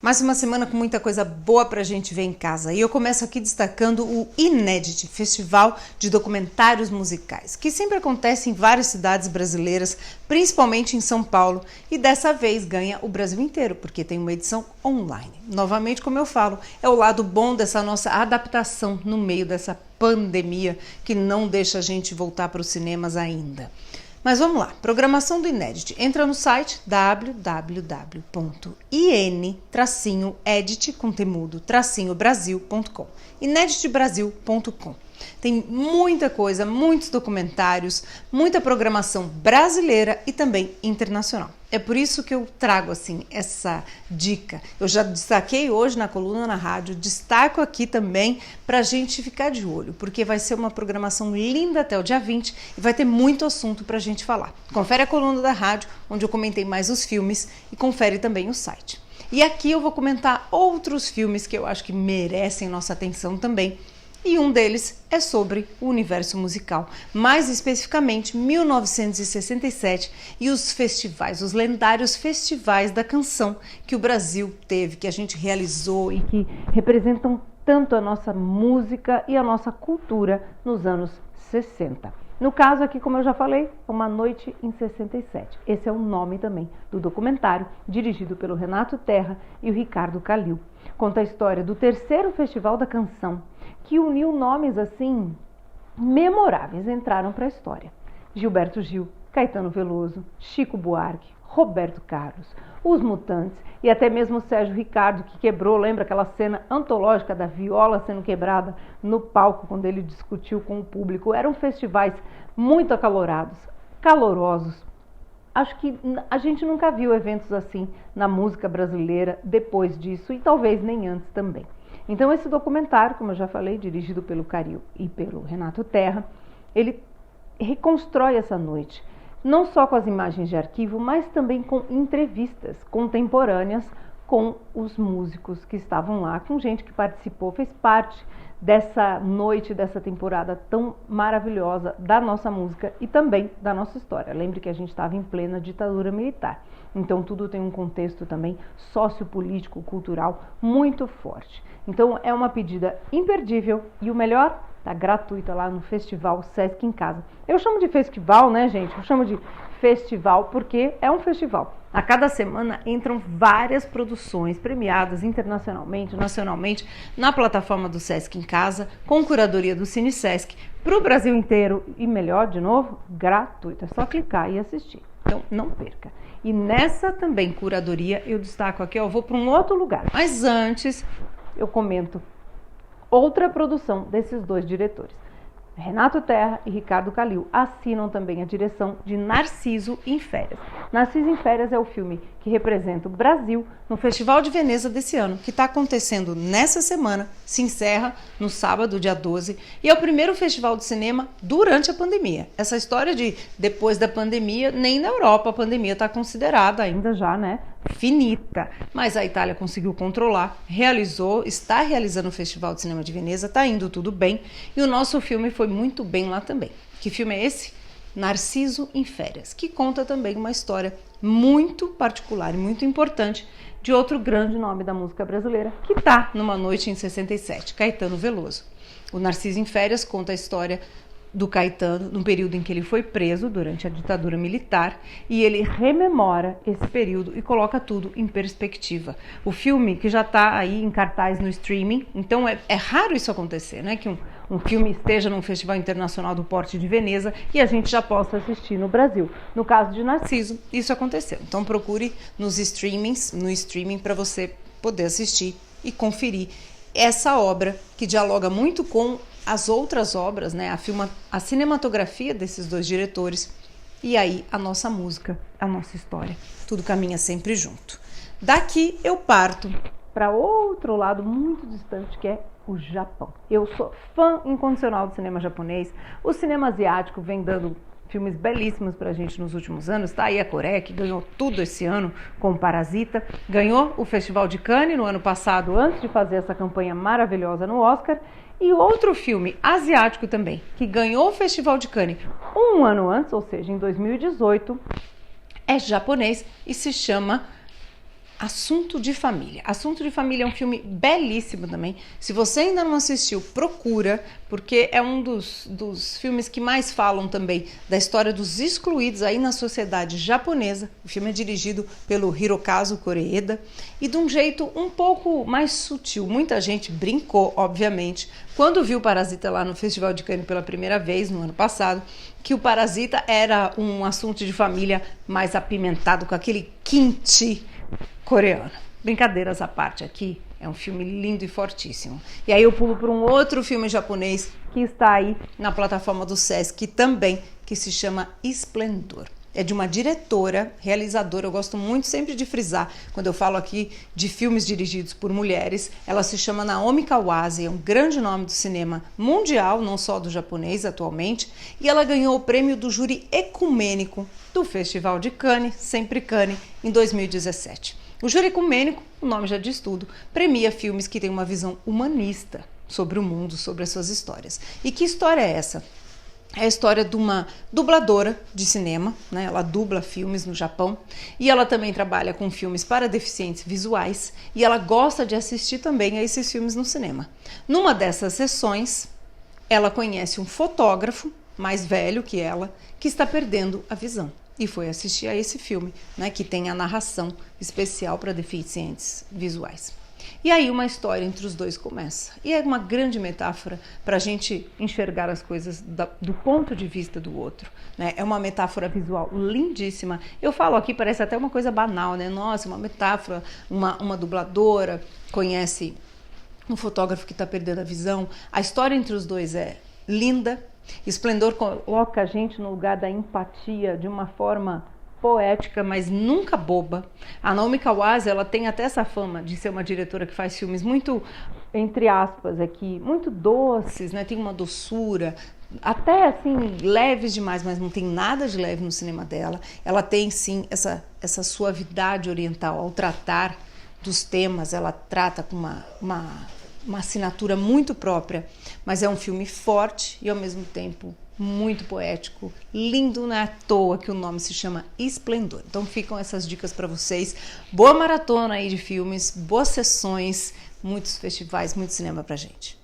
Mais uma semana com muita coisa boa pra gente ver em casa. E eu começo aqui destacando o Inédit, Festival de Documentários Musicais, que sempre acontece em várias cidades brasileiras, principalmente em São Paulo, e dessa vez ganha o Brasil inteiro, porque tem uma edição online. Novamente, como eu falo, é o lado bom dessa nossa adaptação no meio dessa pandemia que não deixa a gente voltar para os cinemas ainda. Mas vamos lá, programação do Inédit. Entra no site www.in-edit-brasil.com ineditbrasil.com. Tem muita coisa, muitos documentários, muita programação brasileira e também internacional. É por isso que eu trago assim essa dica. Eu já destaquei hoje na coluna na rádio, destaco aqui também para a gente ficar de olho, porque vai ser uma programação linda até o dia 20 e vai ter muito assunto para a gente falar. Confere a coluna da rádio, onde eu comentei mais os filmes, e confere também o site. E aqui eu vou comentar outros filmes que eu acho que merecem nossa atenção também. E um deles é sobre o universo musical, mais especificamente 1967 e os festivais, os lendários festivais da canção que o Brasil teve, que a gente realizou e que representam tanto a nossa música e a nossa cultura nos anos 60. No caso aqui, como eu já falei, Uma Noite em 67. Esse é o nome também do documentário, dirigido pelo Renato Terra e o Ricardo Calil. Conta a história do terceiro Festival da Canção, que uniu nomes assim memoráveis, entraram para a história. Gilberto Gil, Caetano Veloso, Chico Buarque, Roberto Carlos, Os Mutantes e até mesmo Sérgio Ricardo, que quebrou, lembra aquela cena antológica da viola sendo quebrada no palco quando ele discutiu com o público. Eram festivais muito acalorados, calorosos. Acho que a gente nunca viu eventos assim na música brasileira depois disso e talvez nem antes também. Então esse documentário, como eu já falei, dirigido pelo Calil e pelo Renato Terra, ele reconstrói essa noite, não só com as imagens de arquivo, mas também com entrevistas contemporâneas com os músicos que estavam lá, com gente que participou, fez parte dessa noite, dessa temporada tão maravilhosa da nossa música e também da nossa história. Lembre que a gente estava em plena ditadura militar, então tudo tem um contexto também sociopolítico, cultural muito forte. Então é uma pedida imperdível e o melhor, tá gratuita lá no Festival Sesc em Casa. Eu chamo de festival, né, gente? Eu chamo de festival porque é um festival. A cada semana entram várias produções premiadas internacionalmente, nacionalmente, na plataforma do Sesc em Casa, com curadoria do Cine Sesc, para o Brasil inteiro e melhor, de novo, gratuito. É só clicar e assistir. Então, não perca. E nessa também curadoria, eu destaco aqui, eu vou para um outro lugar. Mas antes, eu comento outra produção desses dois diretores. Renato Terra e Ricardo Calil assinam também a direção de Narciso em Férias. Narciso em Férias é o filme que representa o Brasil no Festival de Veneza desse ano, que está acontecendo nessa semana, se encerra no sábado, dia 12, e é o primeiro festival de cinema durante a pandemia. Essa história de depois da pandemia, nem na Europa a pandemia está considerada ainda já, né, finita, mas a Itália conseguiu controlar, realizou, está realizando o Festival de Cinema de Veneza, está indo tudo bem, e o nosso filme foi muito bem lá também. Que filme é esse? Narciso em Férias, que conta também uma história muito particular e muito importante de outro grande nome da música brasileira, que está numa noite em 67, Caetano Veloso. O Narciso em Férias conta a história do Caetano, no período em que ele foi preso durante a ditadura militar, e ele rememora esse período e coloca tudo em perspectiva. O filme, que já está aí em cartaz no streaming, então é raro isso acontecer, né? Que um filme esteja num festival internacional do porte de Veneza e a gente já possa assistir no Brasil. No caso de Narciso, isso aconteceu. Então procure no streaming para você poder assistir e conferir essa obra que dialoga muito com as outras obras, né? A cinematografia desses dois diretores e aí a nossa música, a nossa história. Tudo caminha sempre junto. Daqui eu parto para outro lado muito distante, que é o Japão. Eu sou fã incondicional do cinema japonês. O cinema asiático vem dando filmes belíssimos pra gente nos últimos anos. Tá aí a Coreia, que ganhou tudo esse ano com Parasita. Ganhou o Festival de Cannes no ano passado, antes de fazer essa campanha maravilhosa no Oscar. E outro filme asiático também, que ganhou o Festival de Cannes um ano antes, ou seja, em 2018, é japonês e se chama Assunto de Família. Assunto de Família é um filme belíssimo também. Se você ainda não assistiu, procura, porque é um dos filmes que mais falam também da história dos excluídos aí na sociedade japonesa. O filme é dirigido pelo Hirokazu Koreeda e de um jeito um pouco mais sutil. Muita gente brincou, obviamente, quando viu Parasita lá no Festival de Cannes pela primeira vez, no ano passado, que o Parasita era um assunto de família mais apimentado, com aquele kimchi coreano. Brincadeiras à parte, aqui é um filme lindo e fortíssimo. E aí eu pulo para um outro filme japonês que está aí na plataforma do Sesc também, que se chama Esplendor. É de uma diretora, realizadora, eu gosto muito sempre de frisar, quando eu falo aqui de filmes dirigidos por mulheres, ela se chama Naomi Kawase, é um grande nome do cinema mundial, não só do japonês atualmente, e ela ganhou o prêmio do júri ecumênico do Festival de Cannes, sempre Cannes, em 2017. O júri ecumênico, o nome já diz tudo, premia filmes que têm uma visão humanista sobre o mundo, sobre as suas histórias. E que história é essa? É a história de uma dubladora de cinema, né? Ela dubla filmes no Japão e ela também trabalha com filmes para deficientes visuais e ela gosta de assistir também a esses filmes no cinema. Numa dessas sessões, ela conhece um fotógrafo mais velho que ela que está perdendo a visão. E foi assistir a esse filme, né, que tem a narração especial para deficientes visuais. E aí uma história entre os dois começa. E é uma grande metáfora para a gente enxergar as coisas do ponto de vista do outro, né? É uma metáfora visual lindíssima. Eu falo aqui, parece até uma coisa banal, né? Nossa, uma metáfora, uma dubladora conhece um fotógrafo que está perdendo a visão. A história entre os dois é linda. Esplendor coloca a gente no lugar da empatia de uma forma poética, mas nunca boba. A Naomi Kawase, ela tem até essa fama de ser uma diretora que faz filmes muito, entre aspas aqui, muito doces, né? Tem uma doçura, até assim, leves demais, mas não tem nada de leve no cinema dela. Ela tem sim essa suavidade oriental ao tratar dos temas, ela trata com uma assinatura muito própria, mas é um filme forte e ao mesmo tempo muito poético, lindo, não é à toa que o nome se chama Esplendor. Então ficam essas dicas para vocês. Boa maratona aí de filmes, boas sessões, muitos festivais, muito cinema pra gente.